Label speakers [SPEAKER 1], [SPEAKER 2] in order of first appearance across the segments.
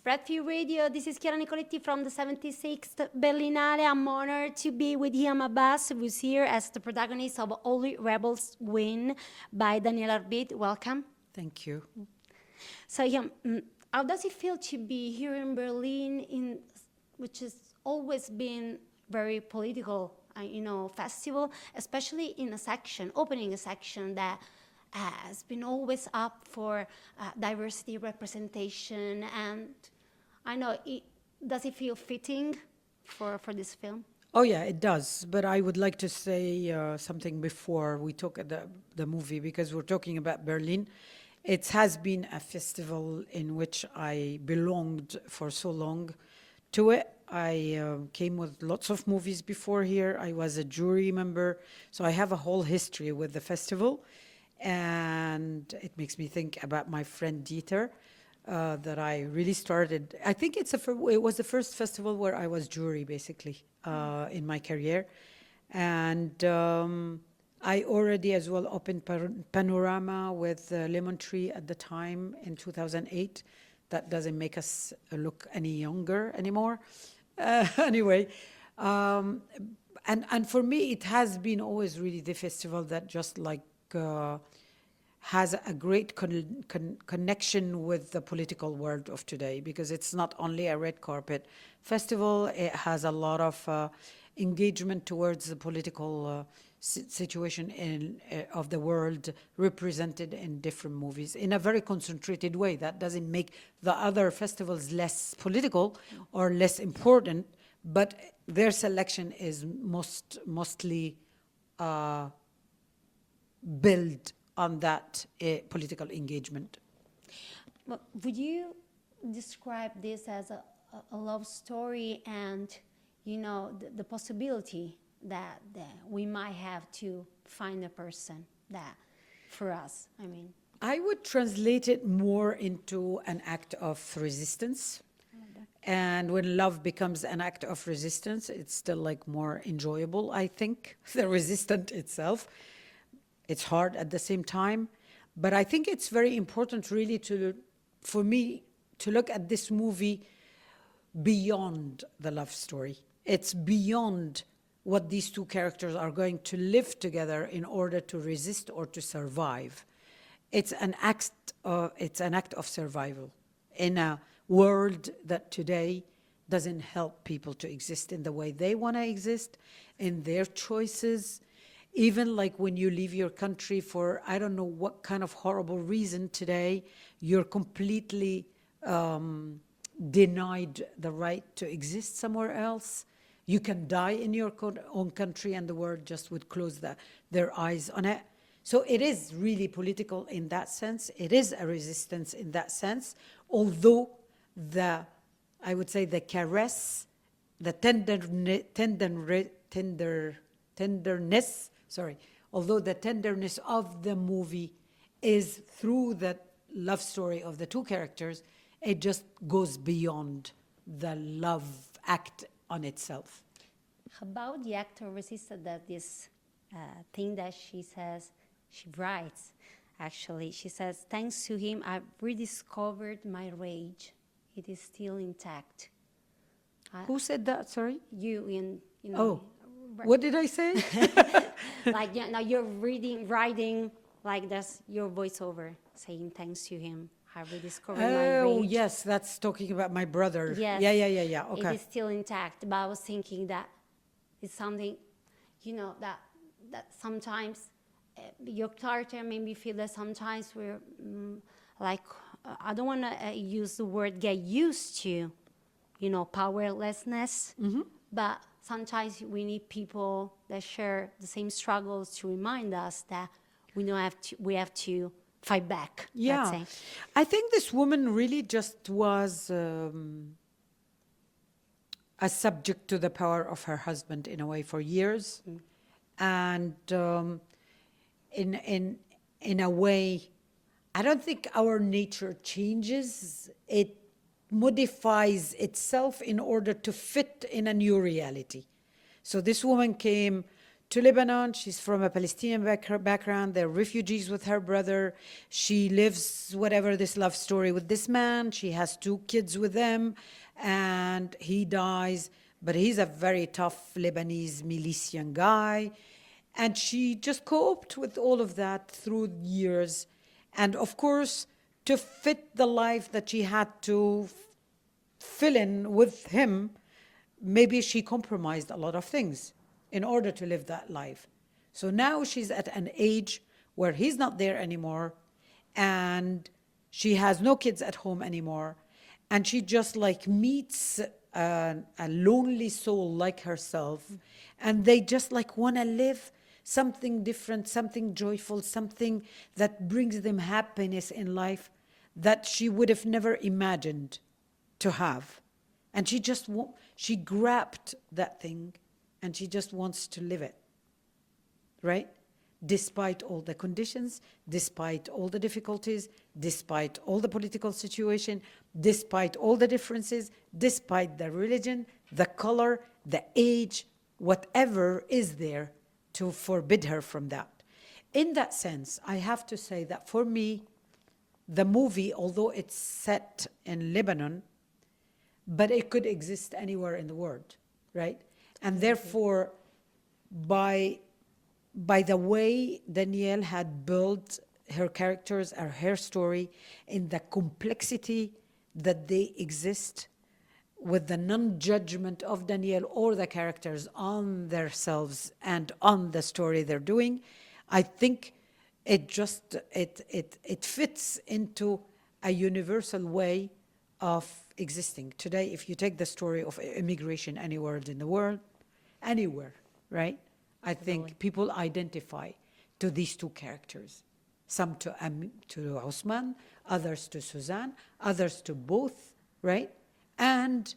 [SPEAKER 1] Red View Radio, this is Chiara Nicoletti from the 76th Berlinale. I'm honored to be with Hiam Abbass, who's here as the protagonist of Only Rebels Win by Danielle Arbid. Welcome.
[SPEAKER 2] Thank you.
[SPEAKER 1] So, Hiam, how does it feel to be here in Berlin, which has always been very political, festival, especially in opening a section that has been always up for diversity representation, and I know, does it feel fitting for this film?
[SPEAKER 2] Oh yeah, it does. But I would like to say something before we talk at the movie, because we're talking about Berlin. It has been a festival in which I belonged for so long to it. I came with lots of movies before here. I was a jury member, so I have a whole history with the festival. And it makes me think about my friend Dieter, that I really started. I think it was the first festival where I was jury, basically, in my career. And I already as well opened Panorama with Lemon Tree at the time in 2008. That doesn't make us look any younger anymore. Anyway, and for me, it has been always really the festival that just like has a great connection with the political world of today, because it's not only a red carpet festival, it has a lot of engagement towards the political situation of the world represented in different movies in a very concentrated way. That doesn't make the other festivals less political or less important, but their selection is mostly build on that political engagement.
[SPEAKER 1] Well, would you describe this as a love story, and the possibility that we might have to find a person that for us,
[SPEAKER 2] I would translate it more into an act of resistance. And when love becomes an act of resistance, it's still like more enjoyable, I think, the resistance itself. It's hard at the same time, but I think it's very important really for me to look at this movie beyond the love story. It's beyond what these two characters are going to live together in order to resist or to survive. It's an act of survival in a world that today doesn't help people to exist in the way they want to exist, in their choices. Even like when you leave your country for I don't know what kind of horrible reason today, you're completely denied the right to exist somewhere else. You can die in your own country and the world just would close their eyes on it. So it is really political in that sense. It is a resistance in that sense, although I would say the caress, the although the tenderness of the movie is through the love story of the two characters, it just goes beyond the love act on itself.
[SPEAKER 1] How about the actor resisted that this thing that she says, she writes, actually, she says, thanks to him, I've rediscovered my rage. It is still intact.
[SPEAKER 2] Who said that, sorry?
[SPEAKER 1] You.
[SPEAKER 2] Oh, what did I say?
[SPEAKER 1] Like, now you're writing like that's your voiceover saying thanks to him. I rediscovered my rage.
[SPEAKER 2] Oh, yes, that's talking about my brother.
[SPEAKER 1] Yes.
[SPEAKER 2] Yeah, okay.
[SPEAKER 1] It is still intact, but I was thinking that it's something, that sometimes your character made me feel that sometimes we're I don't want to use the word get used to, powerlessness, but sometimes we need people that share the same struggles to remind us that we have to fight back.
[SPEAKER 2] Yeah,
[SPEAKER 1] let's say.
[SPEAKER 2] I think this woman really just was a subject to the power of her husband in a way for years, and in a way, I don't think our nature changes. It modifies itself in order to fit in a new reality. So this woman came to Lebanon. She's from a Palestinian background. They're refugees with her brother. She lives whatever this love story with this man. She has 2 kids with them, and he dies. But he's a very tough Lebanese militian guy. And she just coped with all of that through years. And of course, to fit the life that she had to fill in with him, maybe she compromised a lot of things in order to live that life. So now she's at an age where he's not there anymore, and she has no kids at home anymore, and she just like meets a lonely soul like herself, and they just like want to live something different, something joyful, something that brings them happiness in life that she would have never imagined to have. And she grabbed that thing, and she just wants to live it, right? Despite all the conditions, despite all the difficulties, despite all the political situation, despite all the differences, despite the religion, the color, the age, whatever is there to forbid her from that. In that sense, I have to say that for me, the movie, although it's set in Lebanon, but it could exist anywhere in the world, right? And therefore, by the way Danielle had built her characters or her story, in the complexity that they exist, with the non-judgment of Danielle or the characters on themselves and on the story they're doing, I think it fits into a universal way of existing. Today, if you take the story of immigration anywhere in the world, anywhere, right? I think people identify to these 2 characters. Some to Osman, others to Suzanne, others to both, right? And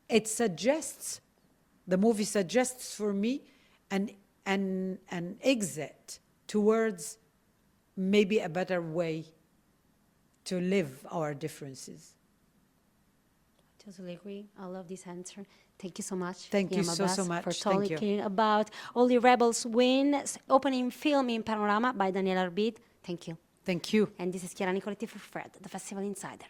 [SPEAKER 2] it suggests, the movie suggests for me an exit towards maybe a better way to live our differences.
[SPEAKER 1] Totally agree. I love this answer. Thank you so much.
[SPEAKER 2] Thank you
[SPEAKER 1] Hiam
[SPEAKER 2] so
[SPEAKER 1] Abbass,
[SPEAKER 2] much.
[SPEAKER 1] for
[SPEAKER 2] Thank you.
[SPEAKER 1] talking about Only Rebels Win, opening film in Panorama by Danielle Arbid. Thank you.
[SPEAKER 2] Thank you.
[SPEAKER 1] And this is Chiara Nicoletti for Fred, the Festival Insider.